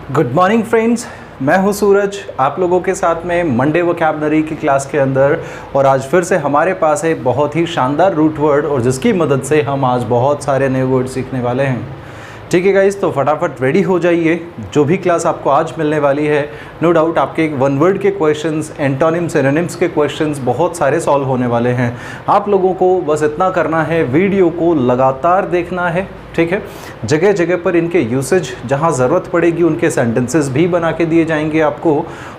Good morning friends, मैं हूं सूरज आप लोगों के साथ में मंडे वोकैबुलरी की क्लास के अंदर। और आज फिर से हमारे पास है बहुत ही शानदार रूट वर्ड और जिसकी मदद से हम आज बहुत सारे नए वर्ड सीखने वाले हैं। ठीक है गाइस, तो फटाफट रेडी हो जाइए। जो भी क्लास आपको आज मिलने वाली है, नो डाउट आपके वन वर्ड के क्वेश्चंस, एंटोनिम सिनोनिम्स के क्वेश्चंस बहुत सारे सॉल्व होने वाले हैं। आप लोगों को बस इतना करना है, वीडियो को लगातार देखना है। ठीक है, जगह जगह पर इनके यूसेज जहाँ ज़रूरत पड़ेगी उनके सेंटेंसेस भी बना के दिए जाएंगे आपको।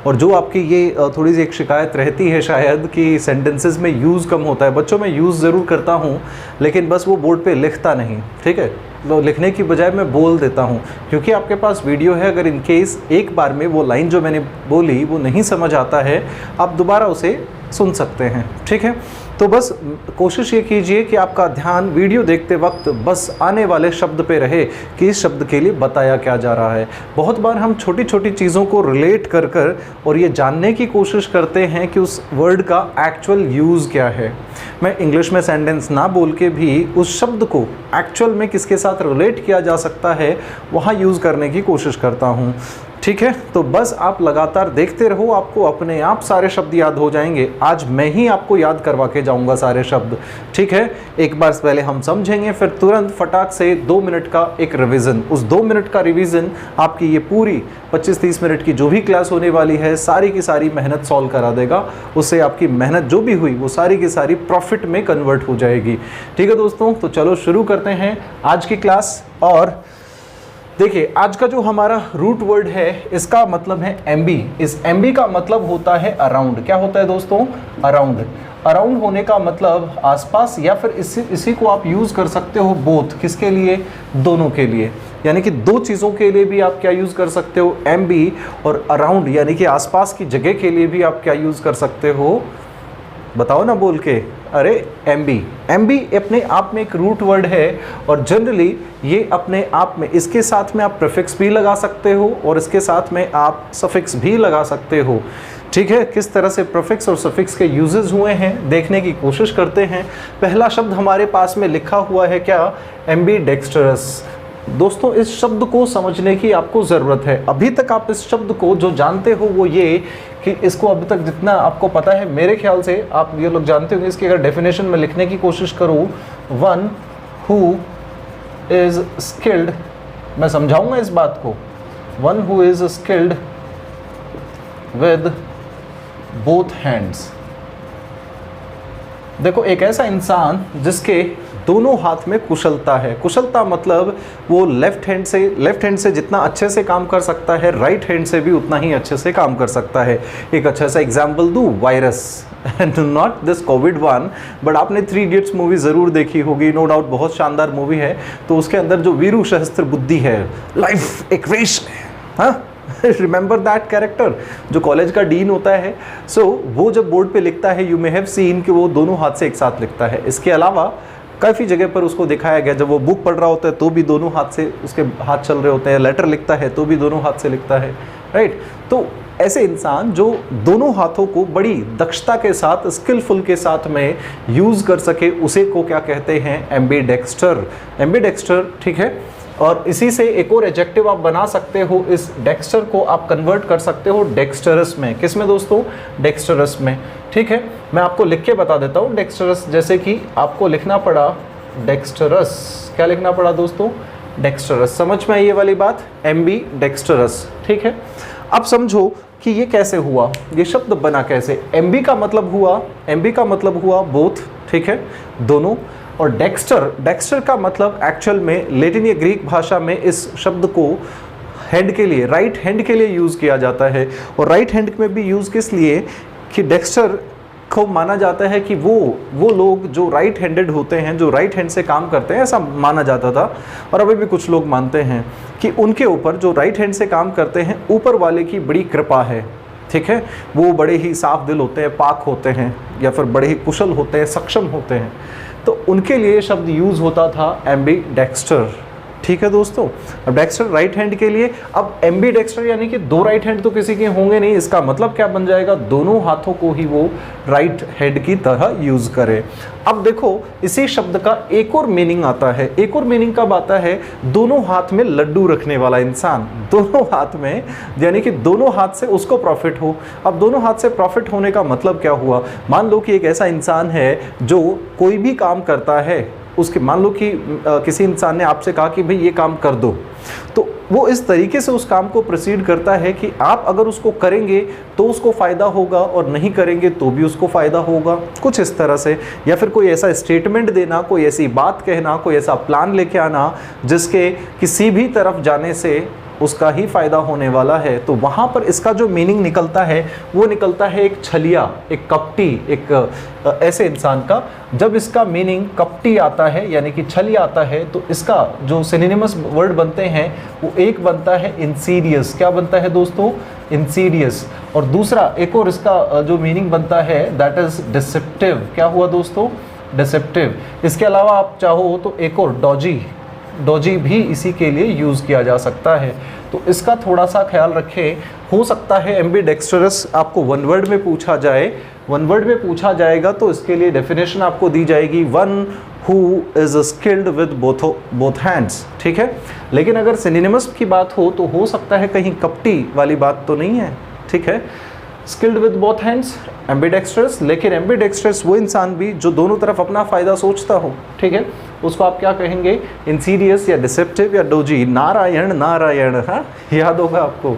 और जो आपकी ये थोड़ी सी एक शिकायत रहती है शायद कि सेंटेंसेस में यूज़ कम होता है, बच्चों में यूज़ ज़रूर करता हूँ लेकिन बस वो बोर्ड पे लिखता नहीं। ठीक है, तो लिखने की बजाय मैं बोल देता हूँ क्योंकि आपके पास वीडियो है। अगर इन केस एक बार में वो लाइन जो मैंने बोली वो नहीं समझ आता है, आप दोबारा उसे सुन सकते हैं। ठीक है, तो बस कोशिश ये कीजिए कि आपका ध्यान वीडियो देखते वक्त बस आने वाले शब्द पे रहे कि इस शब्द के लिए बताया क्या जा रहा है। बहुत बार हम छोटी छोटी चीज़ों को रिलेट कर कर और ये जानने की कोशिश करते हैं कि उस वर्ड का एक्चुअल यूज़ क्या है। मैं इंग्लिश में सेंटेंस ना बोल के भी उस शब्द को एक्चुअल में किसके साथ रिलेट किया जा सकता है वहाँ यूज़ करने की कोशिश करता हूँ। ठीक है, तो बस आप लगातार देखते रहो, आपको अपने आप सारे शब्द याद हो जाएंगे। आज मैं ही आपको याद करवा के जाऊंगा सारे शब्द। ठीक है, एक बार पहले हम समझेंगे, फिर तुरंत फटाक से 2 मिनट का एक रिवीजन। उस 2 मिनट का रिवीजन आपकी ये पूरी 25-30 मिनट की जो भी क्लास होने वाली है सारी की सारी मेहनत सॉल्व करा देगा। उससे आपकी मेहनत जो भी हुई वो सारी की सारी प्रॉफिट में कन्वर्ट हो जाएगी। ठीक है दोस्तों, तो चलो शुरू करते हैं आज की क्लास। और देखिए, आज का जो हमारा रूट वर्ड है इसका मतलब है एमबी। इस एमबी का मतलब होता है अराउंड। क्या होता है दोस्तों? अराउंड। अराउंड होने का मतलब आसपास, या फिर इसी को आप यूज़ कर सकते हो बोथ। किसके लिए? दोनों के लिए। यानी कि दो चीज़ों के लिए भी आप क्या यूज़ कर सकते हो? एमबी। और अराउंड यानी कि आसपास की जगह के लिए भी आप क्या यूज़ कर सकते हो? बताओ ना बोल के। अरे एमबी। एमबी अपने आप में एक रूट वर्ड है और जनरली ये अपने आप में, इसके साथ में आप प्रीफिक्स भी लगा सकते हो और इसके साथ में आप सफिक्स भी लगा सकते हो। ठीक है, किस तरह से प्रीफिक्स और सफिक्स के यूजेस हुए हैं देखने की कोशिश करते हैं। पहला शब्द हमारे पास में लिखा हुआ है क्या? एम्बीडेक्स्टरस। दोस्तों, इस शब्द को समझने की आपको ज़रूरत है। अभी तक आप इस शब्द को जो जानते हो वो ये कि इसको अभी तक जितना आपको पता है, मेरे ख्याल से आप ये लोग जानते होंगे। इसकी अगर डेफिनेशन में लिखने की कोशिश करूँ, वन हु इज़ स्किल्ड, मैं समझाऊंगा इस बात को। One who is skilled with both hands. देखो, एक ऐसा इंसान जिसके दोनों हाथ में कुशलता है। कुशलता मतलब वो लेफ्ट हैंड से जितना अच्छे से काम कर सकता है, राइट हैंड से भी उतना ही अच्छे से काम कर सकता है। एक अच्छा सा एग्जांपल दूं, virus, not this Covid one, but आपने 3 इडियट्स मूवी ज़रूर देखी होगी, नो डाउट बहुत शानदार मूवी है। तो उसके अंदर जो वीरू सहस्त्र बुद्धि है, लाइफ एक रेस है, हाँ, रिमेंबर दैट कैरेक्टर जो कॉलेज का डीन होता है। सो वो जब बोर्ड पे लिखता है, यू मे हैव सीन कि वो दोनों हाथ से एक साथ लिखता है। इसके अलावा काफ़ी जगह पर उसको दिखाया गया, जब वो बुक पढ़ रहा होता है तो भी दोनों हाथ से उसके हाथ चल रहे होते हैं, लेटर लिखता है तो भी दोनों हाथ से लिखता है, राइट। तो ऐसे इंसान जो दोनों हाथों को बड़ी दक्षता के साथ, स्किलफुल के साथ में यूज़ कर सके, उसे को क्या कहते हैं? एम्बीडेक्स्टर। एम्बीडेक्स्टर, ठीक है। और इसी से एक और एडजेक्टिव आप बना सकते हो, इस डेक्स्टर को आप कन्वर्ट कर सकते हो डेक्स्टरस में। किस में दोस्तों? डेक्स्टरस में। ठीक है, मैं आपको लिख के बता देता हूँ डेक्स्टरस। जैसे कि आपको लिखना पड़ा डेक्स्टरस। क्या लिखना पड़ा दोस्तों? डेक्स्टरस। समझ में आई ये वाली बात? एम्बी डेक्स्टरस। ठीक है, अब समझो कि ये कैसे हुआ, ये शब्द बना कैसे। एम्बी का मतलब हुआ बोथ, ठीक है, दोनों। और डेक्स्टर का मतलब एक्चुअल में लैटिन या ग्रीक भाषा में इस शब्द को हैंड के लिए, राइट हैंड के लिए यूज़ किया जाता है। और राइट हैंड में भी यूज़ किस लिए कि डेक्स्टर को माना जाता है कि वो लोग जो राइट हैंडेड होते हैं, जो राइट हैंड से काम करते हैं, ऐसा माना जाता था। और अभी भी कुछ लोग मानते हैं कि उनके ऊपर, जो राइट हैंड से काम करते हैं, ऊपर वाले की बड़ी कृपा है। ठीक है, वो बड़े ही साफ दिल होते हैं, पाक होते हैं, या फिर बड़े ही कुशल होते हैं, सक्षम होते हैं। तो उनके लिए शब्द यूज़ होता था एम्बीडेक्स्टर। ठीक है दोस्तों। अब डेक्स्टर राइट हैंड के लिए, अब एम्बी डेक्स्टर यानी कि दो राइट हैंड तो किसी के होंगे नहीं, इसका मतलब क्या बन जाएगा, दोनों हाथों को ही वो राइट हैंड की तरह यूज करे। अब देखो इसी शब्द का एक और मीनिंग आता है, एक और मीनिंग कब आता है, दोनों हाथ में लड्डू रखने वाला इंसान, दोनों हाथ में, यानी कि दोनों हाथ से उसको प्रॉफिट हो। अब दोनों हाथ से प्रॉफिट होने का मतलब क्या हुआ, मान लो कि एक ऐसा इंसान है जो कोई भी काम करता है, उसके मान लो कि किसी इंसान ने आपसे कहा कि भाई ये काम कर दो, तो वो इस तरीके से उस काम को प्रोसीड करता है कि आप अगर उसको करेंगे तो उसको फ़ायदा होगा और नहीं करेंगे तो भी उसको फ़ायदा होगा, कुछ इस तरह से। या फिर कोई ऐसा स्टेटमेंट देना, कोई ऐसी बात कहना, कोई ऐसा प्लान लेके आना जिसके किसी भी तरफ जाने से उसका ही फ़ायदा होने वाला है। तो वहाँ पर इसका जो मीनिंग निकलता है वो निकलता है एक छलिया, एक कपटी, एक ऐसे इंसान का। जब इसका मीनिंग कपटी आता है यानी कि छलिया आता है तो इसका जो सिनोनिमस वर्ड बनते हैं वो एक बनता है इंसीडियस। क्या बनता है दोस्तों, इंसीडियस। और दूसरा एक और इसका जो मीनिंग बनता है दैट इज डिसेप्टिव। क्या हुआ दोस्तों, डिसेप्टिव। इसके अलावा आप चाहो तो एक और डॉजी, डॉजी भी इसी के लिए यूज़ किया जा सकता है। तो इसका थोड़ा सा ख्याल रखें। हो सकता है एम्बीडेक्स्टरस आपको वन वर्ड में पूछा जाए, वन वर्ड में पूछा जाएगा तो इसके लिए डेफिनेशन आपको दी जाएगी, one who is skilled with both hands. ठीक है, लेकिन अगर सिनोनिमस की बात हो सकता है कहीं कपटी वाली बात तो नहीं है। ठीक है, skilled with both hands, ambidextrous. लेकिन एम्बीडेक्स्ट्रस वो इंसान भी जो दोनों तरफ अपना फ़ायदा सोचता हो। ठीक है, उसको आप क्या कहेंगे, इंसीडियस या डिसेप्टिव या डोजी। नारायण नारायण, हाँ याद होगा आपको।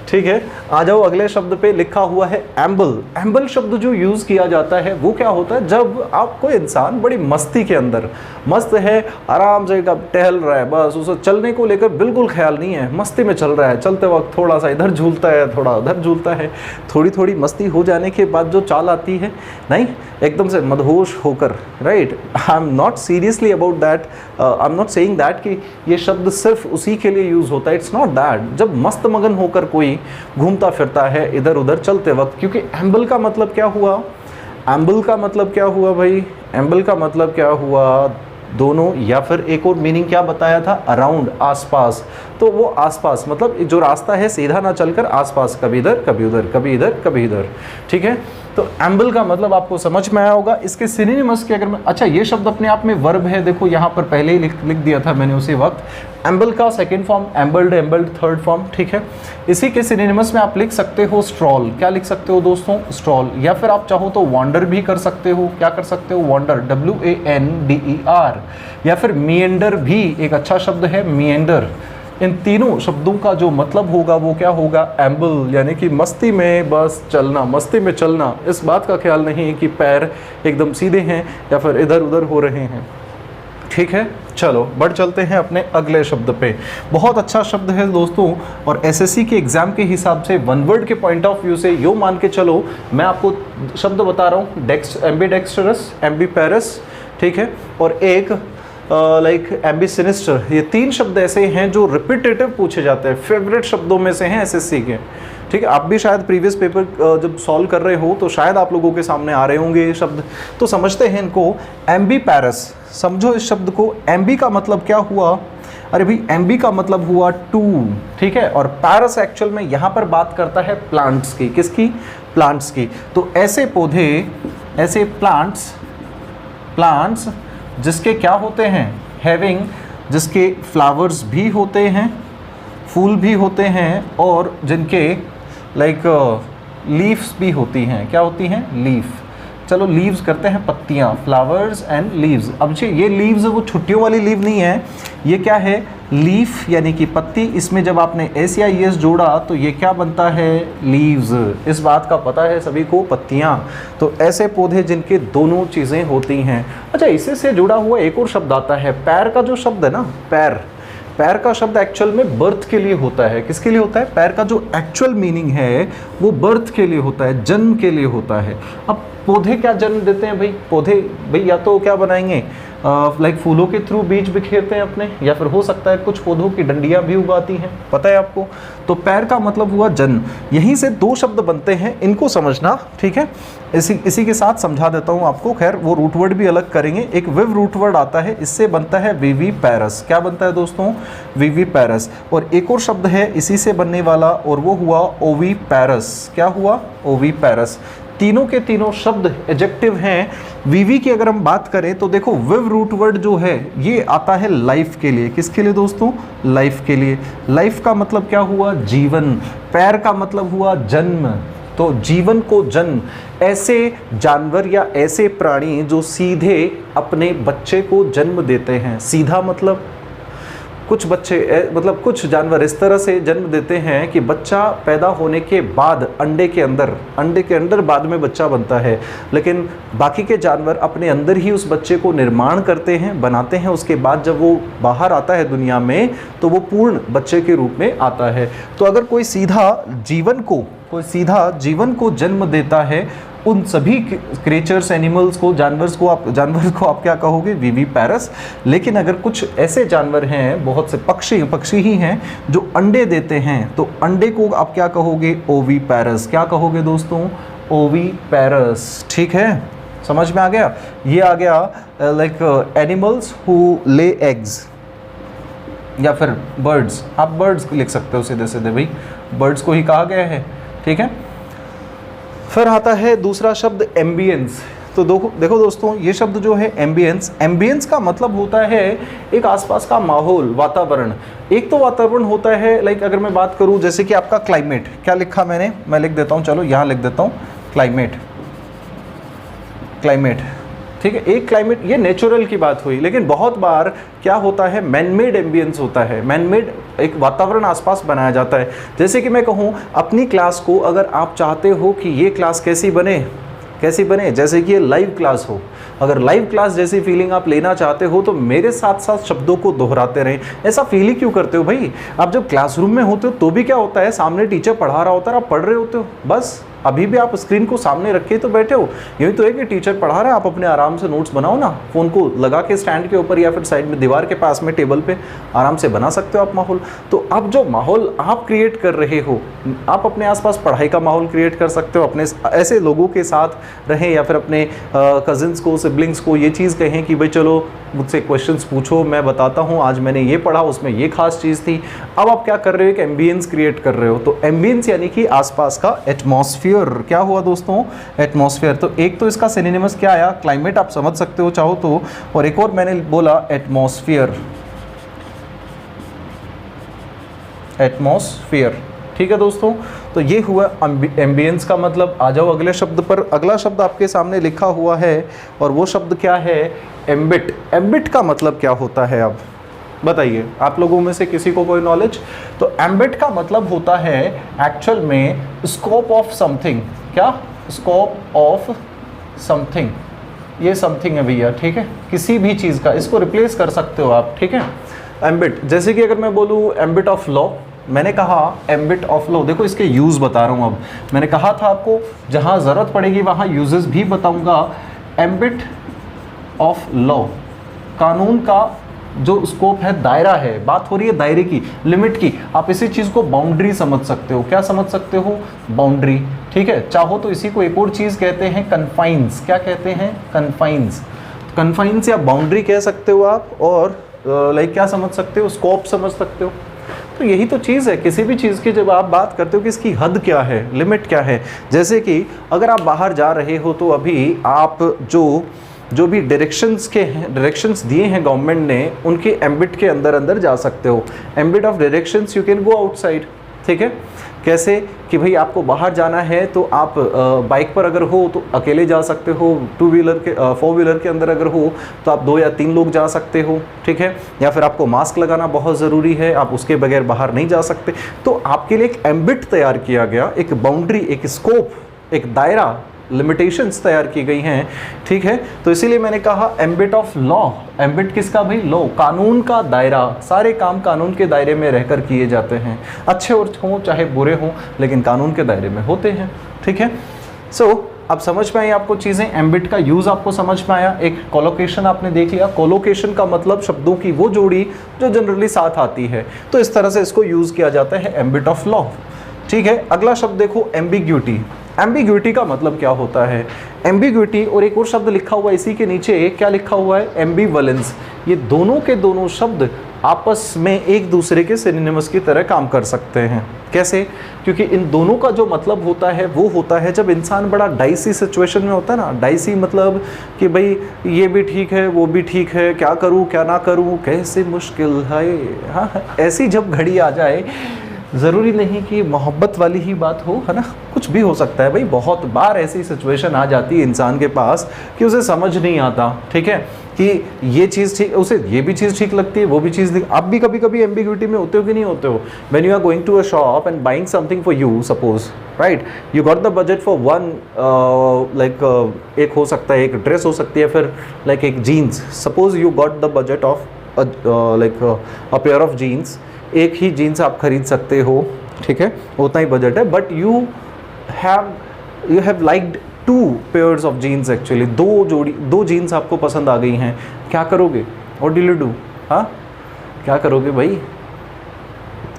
ठीक है, आ जाओ अगले शब्द पे। लिखा हुआ है एम्बल। एम्बल शब्द जो यूज़ किया जाता है वो क्या होता है, जब आप कोई इंसान बड़ी मस्ती के अंदर मस्त है, आराम से टहल रहा है, बस उसे चलने को लेकर बिल्कुल ख्याल नहीं है, मस्ती में चल रहा है, चलते वक्त थोड़ा सा इधर झूलता है, थोड़ा उधर झूलता है, थोड़ी थोड़ी मस्ती हो जाने के बाद जो चाल आती है, नहीं एकदम से मदहोश होकर, right. I am not seriously about that, I am not saying that कि ये शब्द सिर्फ उसी के लिए यूज़ होता है, इट्स नॉट दैट। जब मस्त मगन होकर कोई घूमता फिरता है इधर उधर चलते वक्त, क्योंकि एम्बल का मतलब क्या हुआ, एम्बल का मतलब क्या हुआ भाई, एम्बल का मतलब क्या हुआ, दोनों। या फिर एक और मीनिंग क्या बताया था, अराउंड, आसपास। तो वो आसपास मतलब जो रास्ता है सीधा ना चलकर आसपास, कभी इधर कभी उधर, कभी इधर कभी इधर। ठीक है, तो एम्बल का मतलब आपको समझ में आया होगा। इसके सिनोनिमस के अगर मैं, अच्छा ये शब्द अपने आप में वर्ब है, देखो यहाँ पर पहले ही लिख दिया था मैंने उसी वक्त। एम्बल का सेकंड फॉर्म एम्बल्ड, एम्बल्ड थर्ड फॉर्म। ठीक है, इसी के सिनोनिमस में आप लिख सकते हो स्ट्रॉल। क्या लिख सकते हो दोस्तों, स्ट्रॉल। या फिर आप चाहो तो वॉन्डर भी कर सकते हो। क्या कर सकते हो, वॉन्डर, WANDER। या फिर मिएंडर भी एक अच्छा शब्द है, मिएंडर। इन तीनों शब्दों का जो मतलब होगा वो क्या होगा, एम्बल, यानी कि मस्ती में बस चलना, मस्ती में चलना, इस बात का ख्याल नहीं कि पैर एकदम सीधे हैं या फिर इधर उधर हो रहे हैं। ठीक है, चलो बढ़ चलते हैं अपने अगले शब्द पे। बहुत अच्छा शब्द है दोस्तों, और SSC के एग्जाम के हिसाब से वन वर्ड के पॉइंट ऑफ व्यू से यो मान के चलो, मैं आपको शब्द बता रहा हूँ, एम्बीडेक्स्टरस, एम्बीपेरस, ठीक है, और एक लाइक एम्बीसिनिस्टर। ये तीन शब्द ऐसे हैं जो रिपीटेटिव पूछे जाते हैं, फेवरेट शब्दों में से हैं SSC के। ठीक है, आप भी शायद प्रीवियस पेपर जब सॉल्व कर रहे हो तो शायद आप लोगों के सामने आ रहे होंगे ये शब्द, तो समझते हैं इनको। एम्बीपेरस, समझो इस शब्द को। एम्बी का मतलब क्या हुआ, अरे भाई एम्बी का मतलब हुआ टू। ठीक है, और पैरस एक्चुअल में यहाँ पर बात करता है प्लांट्स की, किसकी, प्लांट्स की। तो ऐसे पौधे, ऐसे प्लांट्स जिसके क्या होते हैं, हैविंग, जिसके फ्लावर्स भी होते हैं, फूल भी होते हैं, और जिनके लाइक लीव्स भी होती हैं। क्या होती हैं, लीफ। चलो लीव्स करते हैं, पत्तियाँ, फ्लावर्स एंड लीव्स। अब ये लीव्स वो छुट्टियों वाली लीव नहीं है, ये क्या है, लीफ यानी कि पत्ती। इसमें जब आपने S या ES जोड़ा तो ये क्या बनता है, लीव्स। इस बात का पता है सभी को, पत्तियाँ। तो ऐसे पौधे जिनके दोनों चीज़ें होती हैं। अच्छा, इसी से जुड़ा हुआ एक और शब्द आता है, पैर का जो शब्द है ना, पैर, पैर का शब्द एक्चुअल में बर्थ के लिए होता है। किसके लिए होता है, पैर का जो एक्चुअल मीनिंग है वो बर्थ के लिए होता है, जन्म के लिए होता है। अब पौधे क्या जन्म देते हैं भाई? पौधे भाई या तो क्या बनाएंगे, लाइक फूलों के थ्रू बीज बिखेरते हैं अपने, या फिर हो सकता है कुछ पौधों की डंडियां भी उगाती हैं, पता है आपको। तो पैर का मतलब हुआ जन्म। यहीं से दो शब्द बनते हैं, इनको समझना, ठीक है। इसी के साथ समझा देता हूं आपको। खैर वो रूट वर्ड भी अलग करेंगे। एक विव रूट वर्ड आता है, इससे बनता है विवी पैरस। क्या बनता है दोस्तों? विवी पैरस। और एक और शब्द है इसी से बनने वाला, और वो हुआ ओवी पैरस। क्या हुआ? ओवी पैरस। तीनों के तीनों शब्द एडजेक्टिव हैं। वीवी की अगर हम बात करें तो देखो विव रूट वर्ड जो है ये आता है लाइफ के लिए। किसके लिए दोस्तों? लाइफ के लिए। लाइफ का मतलब क्या हुआ? जीवन। पैर का मतलब हुआ जन्म। तो जीवन को जन्म। ऐसे जानवर या ऐसे प्राणी जो सीधे अपने बच्चे को जन्म देते हैं। सीधा मतलब कुछ बच्चे मतलब कुछ जानवर इस तरह से जन्म देते हैं कि बच्चा पैदा होने के बाद अंडे के अंदर बाद में बच्चा बनता है, लेकिन बाकी के जानवर अपने अंदर ही उस बच्चे को निर्माण करते हैं, बनाते हैं। उसके बाद जब वो बाहर आता है दुनिया में तो वो पूर्ण बच्चे के रूप में आता है। तो अगर कोई सीधा जीवन को जन्म देता है, उन सभी क्रिएचर्स, एनिमल्स को, जानवर को आप क्या कहोगे? विवी पैरस। लेकिन अगर कुछ ऐसे जानवर हैं, बहुत से पक्षी ही हैं जो अंडे देते हैं, तो अंडे को आप क्या कहोगे? ओवी पैरस। क्या कहोगे दोस्तों? ओवी पैरस। ठीक है, समझ में आ गया? ये आ गया like animals who lay eggs, या फिर बर्ड्स। आप बर्ड्स लिख सकते हो सीधे सीधे, भाई बर्ड्स को ही कहा गया है, ठीक है। फिर आता है दूसरा शब्द एम्बियंस। तो देखो दोस्तों, ये शब्द जो है एम्बियंस का मतलब होता है एक आसपास का माहौल, वातावरण। एक तो वातावरण होता है, लाइक अगर मैं बात करूं जैसे कि आपका क्लाइमेट। क्या लिखा मैंने? मैं लिख देता हूं, चलो यहाँ लिख देता हूं, क्लाइमेट। ठीक है, एक क्लाइमेट, ये नेचुरल की बात हुई। लेकिन बहुत बार क्या होता है, मैनमेड एम्बियंस होता है। मैनमेड एक वातावरण आसपास बनाया जाता है। जैसे कि मैं कहूँ अपनी क्लास को, अगर आप चाहते हो कि ये क्लास कैसी बने, जैसे कि ये लाइव क्लास हो, अगर लाइव क्लास जैसी फीलिंग आप लेना चाहते हो तो मेरे साथ साथ शब्दों को दोहराते रहें। ऐसा फील ही क्यों करते हो भाई? आप जब क्लासरूम में होते हो तो भी क्या होता है, सामने टीचर पढ़ा रहा होता है, आप पढ़ रहे होते हो, बस अभी भी आप स्क्रीन को सामने रखे तो बैठे हो। यही तो है कि टीचर पढ़ा रहा है, आप अपने आराम से नोट्स बनाओ ना, फ़ोन को लगा के स्टैंड के ऊपर या फिर साइड में दीवार के पास में टेबल पे आराम से बना सकते हो आप माहौल। तो अब जो माहौल आप क्रिएट कर रहे हो, आप अपने आसपास पढ़ाई का माहौल क्रिएट कर सकते हो। अपने ऐसे लोगों के साथ रहें, या फिर अपने कजिन्स को, सिबलिंग्स को ये चीज़ कहें कि भाई चलो मुझसे क्वेश्चंस पूछो, मैं बताता हूँ, आज मैंने ये पढ़ा, उसमें ये खास चीज़ थी। अब आप क्या कर रहे हो? एक एम्बियंस क्रिएट कर रहे हो। तो एम्बियंस यानी कि आसपास का एटमॉस्फेयर। क्या हुआ दोस्तों? एटमॉस्फेयर। तो एक तो इसका सिनोनिमस क्या आया? क्लाइमेट, आप समझ सकते हो चाहो तो, और एक और मैंने बोला एटमॉस्फेयर। ठीक है दोस्तों, तो ये हुआ एम्बियंस का मतलब। आ जाओ अगले शब्द पर। अगला शब्द आपके सामने लिखा हुआ है, और वो शब्द क्या है? एम्बिट। एम्बिट का मतलब क्या होता है? अब बताइए, आप लोगों में से किसी को कोई नॉलेज? तो एम्बिट का मतलब होता है एक्चुअल में स्कोप ऑफ समथिंग। क्या? Scope of something. ये समथिंग है भैया, ठीक है, किसी भी चीज़ का, इसको रिप्लेस कर सकते हो आप, ठीक है। एम्बिट, जैसे कि अगर मैं बोलूँ एम्बिट ऑफ लॉ, मैंने कहा एम्बिट ऑफ लॉ, देखो इसके यूज़ बता रहा हूँ। अब मैंने कहा था आपको जहाँ ज़रूरत पड़ेगी वहाँ यूजेस भी बताऊँगा। एम्बिट ऑफ लॉ, कानून का जो स्कोप है, दायरा है, बात हो रही है दायरे की, लिमिट की। आप इसी चीज़ को बाउंड्री समझ सकते हो। क्या समझ सकते हो? बाउंड्री, ठीक है। चाहो तो इसी को एक और चीज़ कहते हैं, कन्फाइंस। क्या कहते हैं? कन्फाइंस। कन्फाइंस या बाउंड्री कह सकते हो आप, और लाइक क्या समझ सकते हो? स्कोप समझ सकते हो। तो यही तो चीज़ है किसी भी चीज़ की, जब आप बात करते हो कि इसकी हद क्या है, लिमिट क्या है। जैसे कि अगर आप बाहर जा रहे हो तो अभी आप जो भी डायरेक्शंस दिए हैं गवर्नमेंट ने, उनके एम्बिट के अंदर जा सकते हो। Ambit of directions, you can go outside, ठीक है। कैसे कि भाई आपको बाहर जाना है तो आप बाइक पर अगर हो तो अकेले जा सकते हो, 2 व्हीलर के 4 व्हीलर के अंदर अगर हो तो आप 2 या 3 लोग जा सकते हो, ठीक है। या फिर आपको मास्क लगाना बहुत ज़रूरी है, आप उसके बगैर बाहर नहीं जा सकते। तो आपके लिए एक एम्बिट तैयार किया गया, एक बाउंड्री, एक स्कोप, एक दायरा, लिमिटेशंस तैयार की गई हैं, ठीक है। तो इसीलिए मैंने कहा एम्बिट ऑफ लॉ। एम्बिट किसका भाई? लॉ, कानून का दायरा। सारे काम कानून के दायरे में रहकर किए जाते हैं, अच्छे और हों चाहे बुरे हों, लेकिन कानून के दायरे में होते हैं, ठीक है। सो अब समझ में आई आपको चीज़ें, एम्बिट का यूज़ आपको समझ में आया, एक कोलोकेशन आपने देख लिया। कोलोकेशन का मतलब शब्दों की वो जोड़ी जो जनरली साथ आती है, तो इस तरह से इसको यूज़ किया जाता है एम्बिट ऑफ लॉ। ठीक है, अगला शब्द देखो एम्बिग्यूटी। एम्बिग्यूटी का मतलब क्या होता है? एम्बिग्यूटी, और एक और शब्द लिखा हुआ है इसी के नीचे, क्या लिखा हुआ है? एम्बिवलेंस। ये दोनों के दोनों शब्द आपस में एक दूसरे के सिनोनिमस की तरह काम कर सकते हैं। कैसे? क्योंकि इन दोनों का जो मतलब होता है वो होता है जब इंसान बड़ा डाइसी सिचुएशन में होता है ना। डाइसी मतलब कि भाई ये भी ठीक है वो भी ठीक है, क्या करूँ क्या ना करूँ, कैसे मुश्किल है। हाँ, ऐसी जब घड़ी आ जाए, ज़रूरी नहीं कि मोहब्बत वाली ही बात हो, है ना, कुछ भी हो सकता है भाई। बहुत बार ऐसी सिचुएशन आ जाती है इंसान के पास कि उसे समझ नहीं आता, ठीक है, कि ये चीज़ ठीक, उसे ये भी चीज़ ठीक लगती है, वो भी चीज़ आप भी कभी कभी एम्बिग्यूटी में होते हो कि नहीं होते हो? When you are going to a shop and buying something for you, suppose, right, you got the budget for one, like एक हो सकता है, एक ड्रेस हो सकती है, फिर लाइक एक jeans, suppose you got the budget of like a pair of jeans. एक ही जीन्स आप खरीद सकते हो, ठीक है, उतना ही बजट है, but you have liked 2 pairs of jeans actually, दो जीन्स आपको पसंद आ गई हैं, क्या करोगे? What will you do? हाँ, क्या करोगे भाई?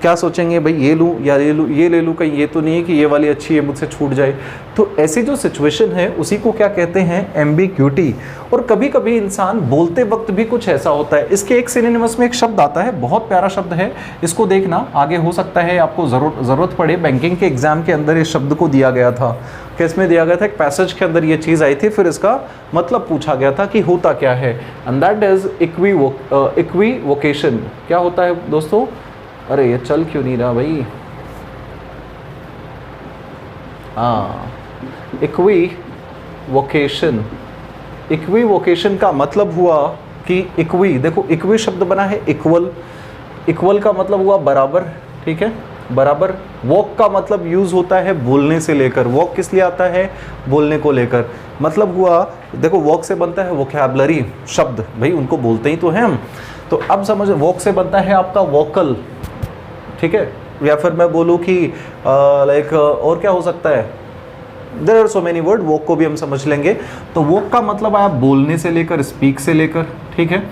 क्या सोचेंगे भाई, ये लूँ या ये लूँ, ये ले लूँ, कहीं ये तो नहीं है कि ये वाली अच्छी है मुझसे छूट जाए। तो ऐसी जो सिचुएशन है उसी को क्या कहते हैं? एम्बिग्यूटी। और कभी कभी इंसान बोलते वक्त भी कुछ ऐसा होता है। इसके एक सिनोनिमस में एक शब्द आता है, बहुत प्यारा शब्द है, इसको देखना, आगे हो सकता है आपको ज़रूरत पड़े। बैंकिंग के एग्जाम के अंदर इस शब्द को दिया गया था। किसमें दिया गया था? एक पैसेज के अंदर ये चीज़ आई थी, फिर इसका मतलब पूछा गया था कि होता क्या है, एंड दैट इज इक्विवोकेशन। क्या होता है दोस्तों? अरे ये चल क्यों नहीं रहा भाई? हाँ, इक्विवोकेशन। इक्विवोकेशन का मतलब हुआ कि इक्वी, देखो इक्वी शब्द बना है इक्वल, इक्वल का मतलब हुआ बराबर, ठीक है, बराबर। वॉक का मतलब यूज़ होता है बोलने से लेकर, वॉक किस लिए आता है? बोलने को लेकर। मतलब हुआ, देखो वॉक से बनता है वोकैबुलरी शब्द, भाई उनको बोलते ही तो हैं हम। तो अब समझ, वॉक से बनता है आपका वोकल, ठीक है, या फिर मैं बोलूँ कि लाइक और क्या हो सकता है, there are so many word, walk को भी हम समझ लेंगे। तो वॉक का मतलब आया बोलने से लेकर, स्पीक से लेकर, ठीक है।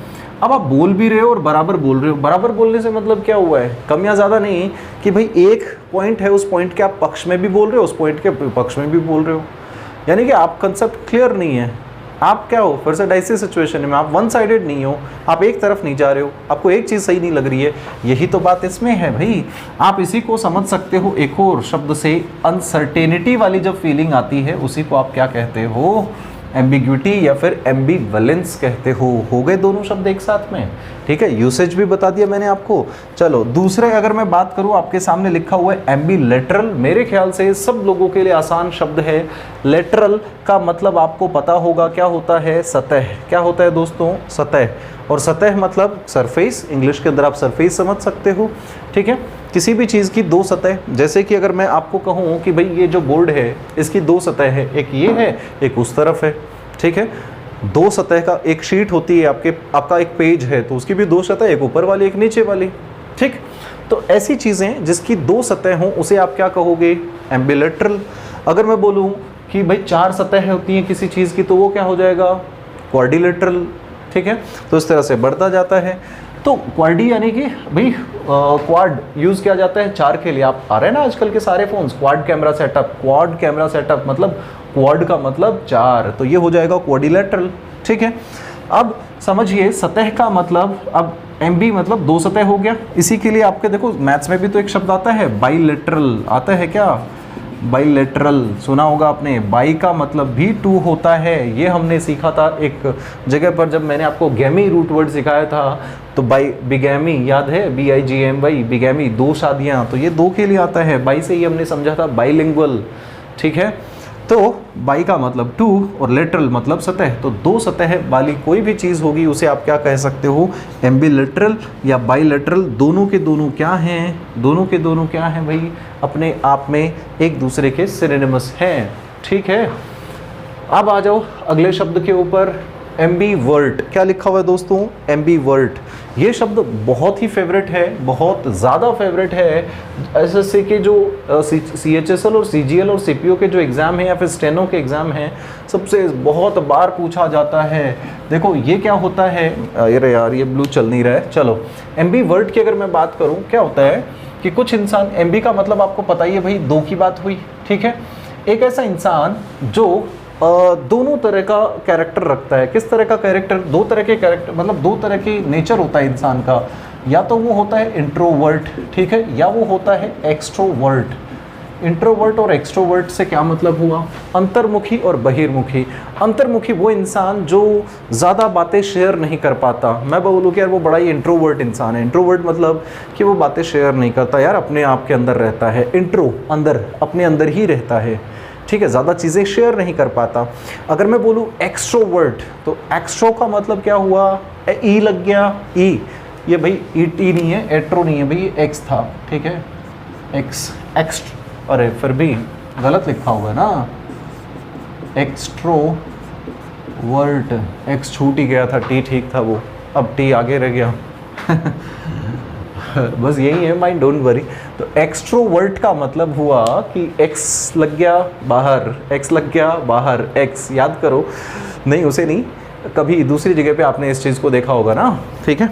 अब आप बोल भी रहे हो और बराबर बोल रहे हो। बराबर बोलने से मतलब क्या हुआ है? कम या ज़्यादा नहीं, कि भाई एक पॉइंट है, उस पॉइंट के आप पक्ष में भी बोल रहे हो, उस पॉइंट के पक्ष में भी बोल रहे हो, यानी कि आप कंसेप्ट क्लियर नहीं है। आप क्या हो? फिर से डाइसी सिचुएशन में आप वन साइडेड नहीं हो, आप एक तरफ नहीं जा रहे हो, आपको एक चीज़ सही नहीं लग रही है। यही तो बात इसमें है भाई। आप इसी को समझ सकते हो एक और शब्द से, अनसर्टेनिटी वाली जब फीलिंग आती है उसी को आप क्या कहते हो? एम्बिग्यूटी या फिर एम्बिवलेंस कहते हो गए दोनों शब्द एक साथ में, ठीक है। यूसेज भी बता दिया मैंने आपको। चलो दूसरे अगर मैं बात करूं, आपके सामने लिखा हुआ है एम्बिलेटरल। मेरे ख्याल से सब लोगों के लिए आसान शब्द है। लेटरल का मतलब आपको पता होगा क्या होता है? सतह। क्या होता है दोस्तों? सतह। और सतह मतलब सरफेस, इंग्लिश के अंदर आप सरफेस समझ सकते हो, ठीक है। किसी भी चीज़ की दो सतह, जैसे कि अगर मैं आपको कहूँ कि भाई ये जो बोर्ड है इसकी दो सतह है, एक ये है एक उस तरफ है, ठीक है। दो सतह का एक शीट होती है, आपका एक पेज है तो उसकी भी दो सतह, एक ऊपर वाली एक नीचे वाली, ठीक। तो ऐसी चीज़ें जिसकी दो सतह हों उसे आप क्या कहोगे? एम्बिलेटरल। अगर मैं बोलूँ कि भाई चार सतह होती हैं किसी चीज़ की तो वो क्या हो जाएगा? क्वाड्रिलेटरल, ठीक है। तो इस तरह से बढ़ता जाता है। तो क्वाड्री यानी कि भाई क्वाड यूज़ किया जाता है चार के लिए। आप आ रहे हैं ना आजकल के सारे phones, quad camera setup, quad camera setup मतलब क्वाड का मतलब चार, तो ये हो जाएगा क्वाड्रिलेटरल, ठीक है। अब समझिए सतह का मतलब, अब एम्बी मतलब दो सतह हो गया। इसी के लिए आपके देखो मैथ्स में भी तो एक शब्द आता है बाइलेटरल, आता है क्या? बाइलेटरल सुना होगा आपने। बाई का मतलब भी टू होता है, ये हमने सीखा था एक जगह पर जब मैंने आपको गैमी रूट वर्ड सिखाया था। तो बाई, बिगैमी याद है? BIGAMY, बिगैमी, दो शादियाँ, तो ये दो के लिए आता है। बाई से ही हमने समझा था बाइलिंगुअल, ठीक है। तो बाई का मतलब टू और लेटरल मतलब सतह। तो दो सतह वाली कोई भी चीज़ होगी उसे आप क्या कह सकते हो? एम्बिलेटरल या बाइलेटरल। दोनों के दोनों क्या हैं? दोनों के दोनों क्या हैं भाई? अपने आप में एक दूसरे के सिनोनिमस हैं, ठीक है। अब आ जाओ अगले शब्द के ऊपर। एम्बीवर्ट, क्या लिखा हुआ है दोस्तों, एम्बीवर्ट। ये शब्द बहुत ही फेवरेट है, बहुत ज़्यादा फेवरेट है। एसएससी के जो सीएचएसएल और सीजीएल और सीपीओ के जो एग्ज़ाम हैं या फिर स्टेनो के एग्ज़ाम हैं, सबसे बहुत बार पूछा जाता है। देखो ये क्या होता है, अरे यार ये ब्लू चल नहीं रहा है, चलो एम्बीवर्ट की अगर मैं बात करूँ, क्या होता है कि कुछ इंसान, एम्बी का मतलब आपको पता ही है भाई, दो की बात हुई, ठीक है। एक ऐसा इंसान जो दोनों तरह का कैरेक्टर रखता है। किस तरह का कैरेक्टर, दो तरह के कैरेक्टर, मतलब दो तरह की नेचर होता है इंसान का, या तो वो होता है इंट्रोवर्ट, ठीक है, या वो होता है एक्सट्रोवर्ट। इंट्रोवर्ट और एक्सट्रोवर्ट से क्या मतलब हुआ, अंतर्मुखी और बहिर्मुखी। अंतर्मुखी वो इंसान जो ज़्यादा बातें शेयर नहीं कर पाता। मैं बोलूँ कि यार वो बड़ा ही इंट्रोवर्ट इंसान है। इंट्रोवर्ट मतलब कि वो बातें शेयर नहीं करता, यार अपने आप के अंदर रहता है। इंट्रो अंदर, अपने अंदर ही रहता है, ठीक है, ज़्यादा चीज़ें शेयर नहीं कर पाता। अगर मैं बोलूँ एक्सट्रोवर्ट, तो एक्सट्रो का मतलब क्या हुआ, ई लग गया, ई, ये भाई ई टी नहीं है, एट्रो नहीं है भाई, एक्स था, ठीक है, एक्स, एक्स्ट, अरे फिर भी गलत लिखा हुआ है ना, एक्सट्रोवर्ट, एक्स छूट ही गया था, टी ठीक था वो, अब टी आगे रह गया बस यही है, माइंड डोंट वरी। तो एक्सट्रोवर्ट का मतलब हुआ कि एक्स लग गया बाहर, एक्स लग गया बाहर, एक्स याद करो, नहीं उसे नहीं, कभी दूसरी जगह पे आपने इस चीज़ को देखा होगा ना, ठीक है।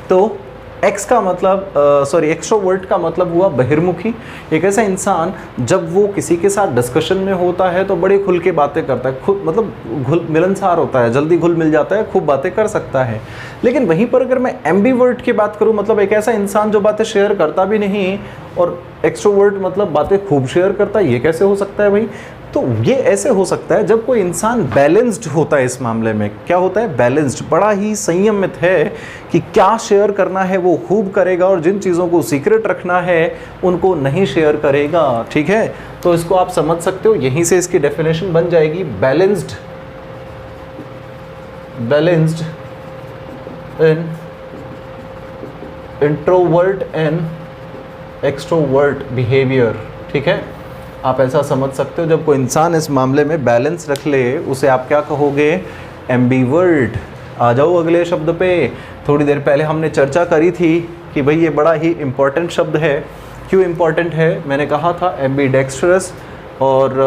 तो एक्स का मतलब एक्सट्रोवर्ट का मतलब हुआ बहिर्मुखी। एक ऐसा इंसान जब वो किसी के साथ डिस्कशन में होता है तो बड़े खुल के बातें करता है, खुद मतलब घुल मिलनसार होता है, जल्दी घुल मिल जाता है, खूब बातें कर सकता है। लेकिन वहीं पर अगर मैं एम्बीवर्ट की बात करूं, मतलब एक ऐसा इंसान जो बातें शेयर करता भी नहीं और एक्सट्रोवर्ट मतलब बातें खूब शेयर करता है, ये कैसे हो सकता है भाई। तो ये ऐसे हो सकता है जब कोई इंसान बैलेंस्ड होता है। इस मामले में क्या होता है, बैलेंस्ड, बड़ा ही संयमित है कि क्या शेयर करना है वो खूब करेगा और जिन चीज़ों को सीक्रेट रखना है उनको नहीं शेयर करेगा, ठीक है। तो इसको आप समझ सकते हो, यहीं से इसकी डेफिनेशन बन जाएगी, balanced, balanced in introvert and extrovert behaviour, ठीक है। आप ऐसा समझ सकते हो, जब कोई इंसान इस मामले में बैलेंस रख ले उसे आप क्या कहोगे, एम्बीवर्ट। आ जाओ अगले शब्द पे। थोड़ी देर पहले हमने चर्चा करी थी कि भाई ये बड़ा ही इम्पॉर्टेंट शब्द है। क्यों इम्पॉर्टेंट है, मैंने कहा था एम्बीडेक्स्ट्रस, और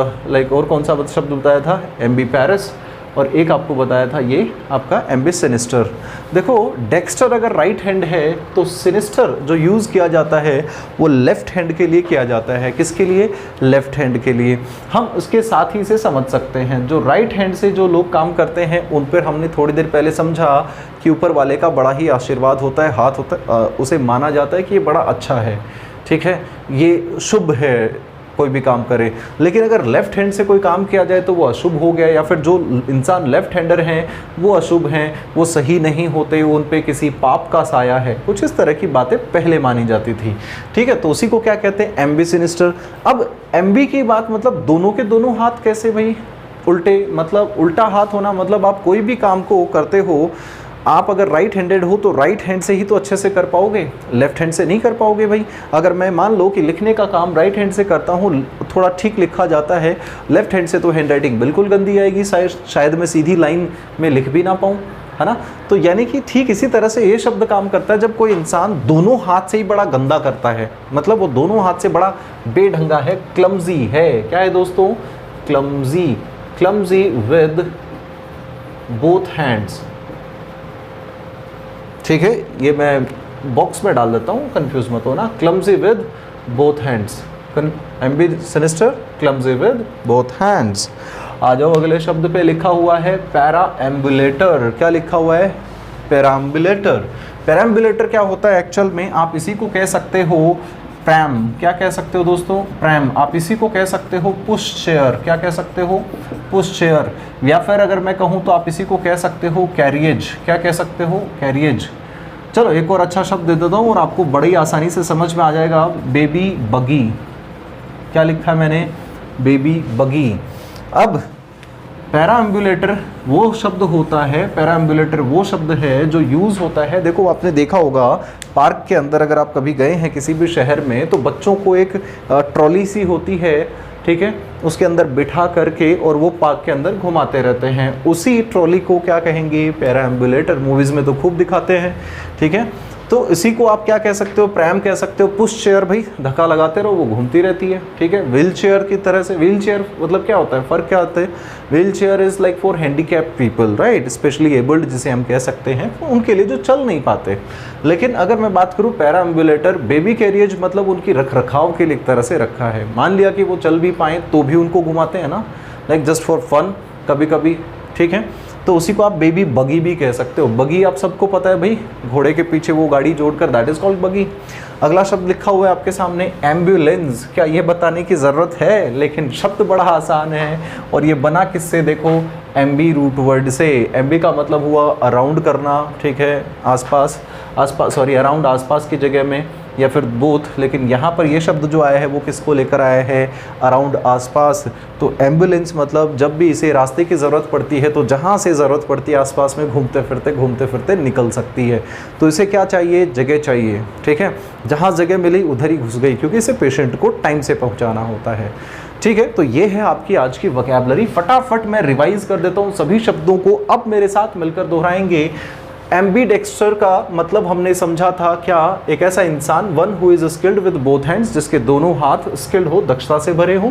और कौन सा शब्द बताया था, एम्बीपैरस, और एक आपको बताया था ये आपका एम्बिसिनिस्टर। देखो डेक्स्टर अगर राइट हैंड है तो सिनिस्टर जो यूज़ किया जाता है वो लेफ़्ट हैंड के लिए किया जाता है। किसके लिए, लेफ़्ट हैंड के लिए। हम उसके साथ ही से समझ सकते हैं जो राइट हैंड से जो लोग काम करते हैं उन पर हमने थोड़ी देर पहले समझा कि ऊपर वाले का बड़ा ही आशीर्वाद होता है, हाथ होता है, उसे माना जाता है कि ये बड़ा अच्छा है, ठीक है, ये शुभ है कोई भी काम करे। लेकिन अगर लेफ़्ट हैंड से कोई काम किया जाए तो वो अशुभ हो गया, या फिर जो इंसान लेफ़्ट हैंडर हैं वो अशुभ हैं, वो सही नहीं होते, उन पे किसी पाप का साया है, कुछ इस तरह की बातें पहले मानी जाती थी, ठीक है। तो उसी को क्या कहते हैं, एम्बिसिनिस्टर। अब एम्बी की बात मतलब दोनों के दोनों हाथ कैसे भाई, उल्टे, मतलब उल्टा हाथ होना, मतलब आप कोई भी काम को करते हो, आप अगर राइट हैंडेड हो तो राइट हैंड से ही तो अच्छे से कर पाओगे, लेफ्ट हैंड से नहीं कर पाओगे भाई। अगर मैं मान लो कि लिखने का काम राइट हैंड से करता हूँ, थोड़ा ठीक लिखा जाता है, लेफ्ट हैंड से तो हैंड राइटिंग बिल्कुल गंदी आएगी, शायद मैं सीधी लाइन में लिख भी ना पाऊँ, है ना। तो यानी कि ठीक इसी तरह से ये शब्द काम करता है जब कोई इंसान दोनों हाथ से ही बड़ा गंदा करता है, मतलब वो दोनों हाथ से बड़ा बेढंगा है, क्लमजी है। क्या है दोस्तों, clumsy, clumsy with both hands, ठीक है। ये मैं बॉक्स में डाल देता हूँ, कंफ्यूज मत हो ना। Clumsy with both hands, ambisinister, clumsy with both hands. आ जाओ अगले शब्द पे, लिखा हुआ है पैराएम्बुलेटर। क्या लिखा हुआ है, पैराएम्बुलेटर। पैराएम्बुलेटर क्या होता है एक्चुअल में, आप इसी को कह सकते हो प्रैम। क्या कह सकते हो दोस्तों, प्रैम। आप इसी को कह सकते हो पुश चेयर। क्या कह सकते हो, पुश चेयर। या फिर अगर मैं कहूँ तो आप इसी को कह सकते हो कैरियज। क्या कह सकते हो, कैरियज। चलो एक और अच्छा शब्द दे देता हूँ और आपको बड़ी आसानी से समझ में आ जाएगा, बेबी बगी। क्या लिखा है मैंने, बेबी बगी। अब पैराएम्बुलेटर वो शब्द होता है, पैराएम्बुलेटर वो शब्द है जो यूज़ होता है। देखो आपने देखा होगा पार्क के अंदर, अगर आप कभी गए हैं किसी भी शहर में, तो बच्चों को एक ट्रॉली सी होती है, ठीक है, उसके अंदर बिठा करके और वो पार्क के अंदर घुमाते रहते हैं। उसी ट्रॉली को क्या कहेंगे? पैराएम्बुलेटर। मूवीज़ में तो खूब दिखाते हैं, ठीक है। तो इसी को आप क्या कह सकते हो? प्रैम कह सकते हो। पुश चेयर, भाई धक्का लगाते रहो वो घूमती रहती है, ठीक है। व्हील चेयर की तरह से, व्हील चेयर मतलब क्या होता है, फ़र्क क्या होता है? Wheel chair is like for handicap people, right, specially abled जिसे हम कह सकते हैं, उनके लिए जो चल नहीं पाते। लेकिन अगर मैं बात करूँ पैराएम्बुलेटर, बेबी कैरियज मतलब उनकी रख रखाव के लिए एक तरह से रखा है। मान लिया कि वो चल भी पाएँ तो भी उनको घुमाते हैं ना, लाइक जस्ट फॉर फन कभी कभी, ठीक है। तो उसी को आप बेबी बगी भी कह सकते हो। बगी आप सबको पता है भाई, घोड़े के पीछे वो गाड़ी जोड़कर, दैट इज कॉल्ड बगी। अगला शब्द लिखा हुआ है आपके सामने एम्बुलेंस। क्या ये बताने की ज़रूरत है? लेकिन शब्द बड़ा आसान है और ये बना किससे? देखो, एम्बी रूट वर्ड से। एम्बी का मतलब हुआ अराउंड करना, ठीक है, आसपास सॉरी अराउंड, आसपास की जगह में, या फिर बोथ। लेकिन यहाँ पर ये शब्द जो आया है वो किसको लेकर आया है? अराउंड, आसपास। तो एम्बुलेंस मतलब जब भी इसे रास्ते की ज़रूरत पड़ती है तो जहाँ से ज़रूरत पड़ती है आसपास में घूमते फिरते निकल सकती है। तो इसे क्या चाहिए? जगह चाहिए, ठीक है। जहाँ जगह मिली उधर ही घुस गई, क्योंकि इसे पेशेंट को टाइम से पहुँचाना होता है, ठीक है। तो ये है आपकी आज की वोकैबुलरी। फटाफट मैं रिवाइज कर देता हूँ सभी शब्दों को, अब मेरे साथ मिलकर दोहराएंगे। एम्बीडेक्स्टर का मतलब हमने समझा था क्या? एक ऐसा इंसान, one who is skilled with both hands, जिसके दोनों हाथ स्किल्ड हो, दक्षता से भरे हो।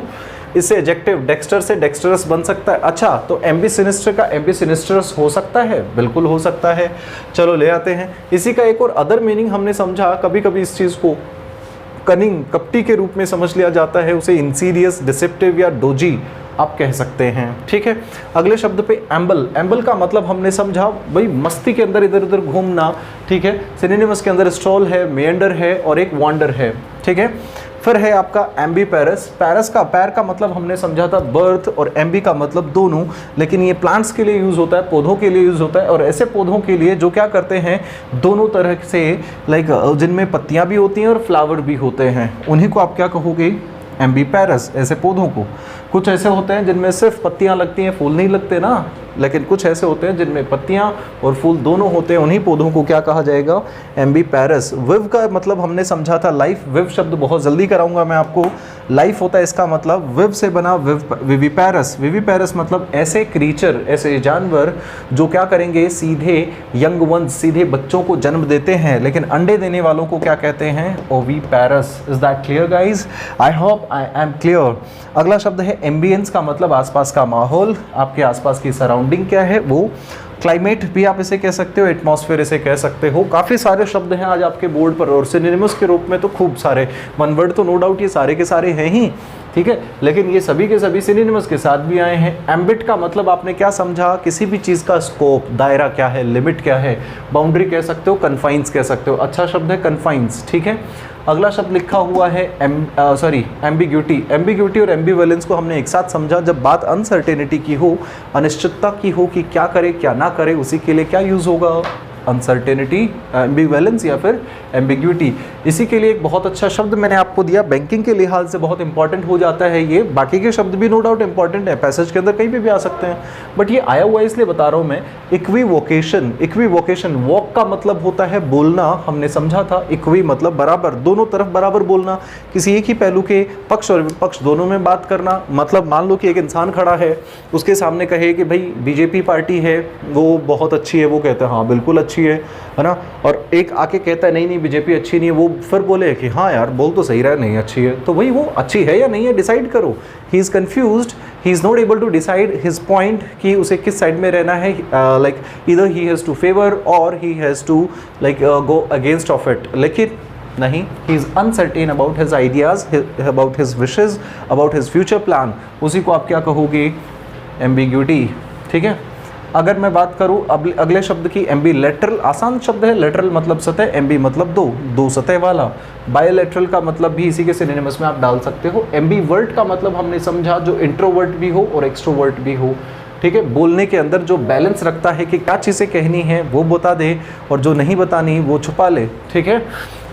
इससे एडजेक्टिव डेक्स्टर से डेक्स्टरस बन सकता है। अच्छा, तो एम्बी सिनिस्टर का एम्बी सिनिस्टरस हो सकता है? बिल्कुल हो सकता है। चलो ले आते हैं। इसी का एक और अदर मीनिंग हमने समझा, कभी कभी इस चीज़ को कनिंग, कपटी के रूप में समझ लिया जाता है, उसे इंसीरियस, डिसेप्टिव या डोजी आप कह सकते हैं, ठीक है। अगले शब्द पे एम्बल। एम्बल का मतलब हमने समझा भाई मस्ती के अंदर इधर उधर घूमना, ठीक है। सिनोनिमस के अंदर स्ट्रॉल है, मेंडर है और एक वांडर है, ठीक है। फिर है आपका एम्बी पैरस। पैरस का पैर का मतलब हमने समझा था बर्थ, और एम्बी का मतलब दोनों, लेकिन ये प्लांट्स के लिए यूज़ होता है, पौधों के लिए यूज़ होता है, और ऐसे पौधों के लिए जो क्या करते हैं, दोनों तरह से, लाइक जिनमें पत्तियां भी होती हैं और फ्लावर भी होते हैं, उन्हीं को आप क्या कहोगे? एम्बी पैरस। ऐसे पौधों को, कुछ ऐसे होते हैं जिनमें सिर्फ पत्तियां लगती हैं, फूल नहीं लगते ना, लेकिन कुछ ऐसे होते हैं जिनमें पत्तियां और फूल दोनों होते हैं, उन्हीं पौधों को क्या कहा जाएगा? एम्बी पैरस। विव का मतलब हमने समझा था लाइफ। विव शब्द बहुत जल्दी कराऊंगा मैं आपको। लाइफ होता है इसका मतलब, विव से बना विविपैरस। विविपैरस मतलब ऐसे क्रीचर, ऐसे जानवर जो क्या करेंगे? सीधे यंग वंस, सीधे बच्चों को जन्म देते हैं, लेकिन अंडे देने वालों को क्या कहते हैं? Oviparous. Is that clear guys? I hope I am clear. अगला शब्द है एम्बियंस का मतलब आसपास का माहौल, आपके आसपास की सराउंडिंग क्या है वो। क्लाइमेट भी आप इसे कह सकते हो, एटमॉस्फेयर इसे कह सकते हो। काफ़ी सारे शब्द हैं आज आपके बोर्ड पर, और सिनोनिमस के रूप में तो खूब सारे। वन वर्ड तो नो डाउट ये सारे के सारे हैं ही, ठीक है, लेकिन ये सभी के सभी सिनोनिमस के साथ भी आए हैं। एम्बिट का मतलब आपने क्या समझा? किसी भी चीज़ का स्कोप, दायरा क्या है, लिमिट क्या है, बाउंड्री कह सकते हो, कन्फाइंस कह सकते हो। अच्छा शब्द है कन्फाइंस, ठीक है। अगला शब्द लिखा हुआ है एम्बिग्यूटी। एम्बिग्यूटी और एम्बिवेलेंस को हमने एक साथ समझा जब बात अनसर्टेनिटी की हो, अनिश्चितता की हो कि क्या करे क्या ना करे, उसी के लिए क्या यूज़ होगा? अनसर्टेनिटी, एम्बिवेलेंस या फिर एम्बिग्यूटी। इसी के लिए एक बहुत अच्छा शब्द मैंने आपको दिया, बैंकिंग के लिहाज से बहुत इंपॉर्टेंट हो जाता है ये। बाकी के शब्द भी नो डाउट इंपॉर्टेंट है, पैसेज के अंदर कहीं पे भी आ सकते हैं, बट ये आया हुआ इसलिए बता रहा हूँ मैं। इक्विवोकेशन। इक्विवोकेशन, वॉक का मतलब होता है बोलना, हमने समझा था। इक्वी मतलब बराबर, दोनों तरफ बराबर बोलना, किसी एक ही पहलू के पक्ष और विपक्ष दोनों में बात करना। मतलब मान लो कि एक इंसान खड़ा है, उसके सामने कहे कि भाई बीजेपी पार्टी है वो बहुत अच्छी है, वो कहता है हाँ बिल्कुल अच्छी है ना, और एक आके कहता है नहीं नहीं बीजेपी अच्छी नहीं है, वो फिर बोले कि हाँ यार बोल तो सही रहा है, नहीं अच्छी है, तो वही वो अच्छी है या नहीं है डिसाइड करो। He is confused, he is not able to decide his point कि उसे किस साइड में रहना है। Like either he has to favour और he has to like go against of it, लेकिन नहीं, he is uncertain about his ideas, about his wishes, about his future plan. उसी को आप क्या कहोगे? एम्बिग्यूटी, ठीक है। अगर मैं बात करूं अब अगले शब्द की, एम्बीलेटरल, आसान शब्द है। लेटरल मतलब सतह, एम्बी मतलब दो सतह वाला। बायोलेटरल का मतलब भी इसी के सिनोनिमस में आप डाल सकते हो। एम्बीवर्ट का मतलब हमने समझा जो इंट्रोवर्ट भी हो और एक्सट्रोवर्ट भी हो, ठीक है, बोलने के अंदर जो बैलेंस रखता है कि क्या चीज़ें कहनी है वो बता दे और जो नहीं बतानी वो छुपा ले। ठीक है,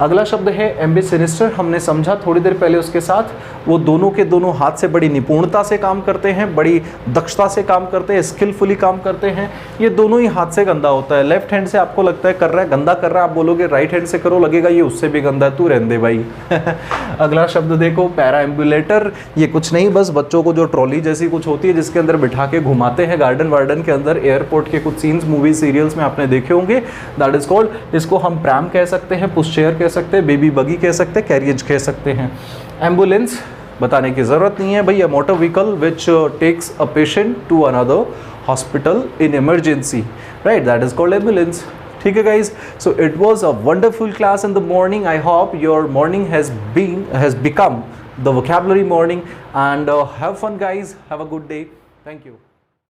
अगला शब्द है एम्बिसिनिस्टर। हमने समझा थोड़ी देर पहले उसके साथ, वो दोनों के दोनों हाथ से बड़ी निपुणता से काम करते हैं, बड़ी दक्षता से काम करते हैं, स्किलफुली काम करते हैं। ये दोनों ही हाथ से गंदा होता है। लेफ्ट हैंड से आपको लगता है कर रहा है, गंदा कर रहा है, आप बोलोगे राइट हैंड से करो, लगेगा ये उससे भी गंदा है, तू रहने दे भाई। अगला शब्द देखो पैराएम्बुलेटर। ये कुछ नहीं, बस बच्चों को जो ट्रॉली जैसी कुछ होती है जिसके अंदर बिठा के घुमाते हैं गार्डन वार्डन के अंदर, एयरपोर्ट के कुछ सीन्स मूवी सीरियल्स में आपने देखे होंगे, दैट इज कॉल्ड, इसको हम प्रैम कह सकते हैं, पुश चेयर कह सकते हैं, बेबी बगी कह सकते हैं, कैरियज कह सकते हैं। एम्बुलेंस बताने की ज़रूरत नहीं है भाई, a motor vehicle which takes a patient to another hospital in emergency, right, that is called ambulance. ठीक है guys, so it was a wonderful class in the morning. I hope your morning has become the vocabulary morning, and have fun guys, have a good day, thank you.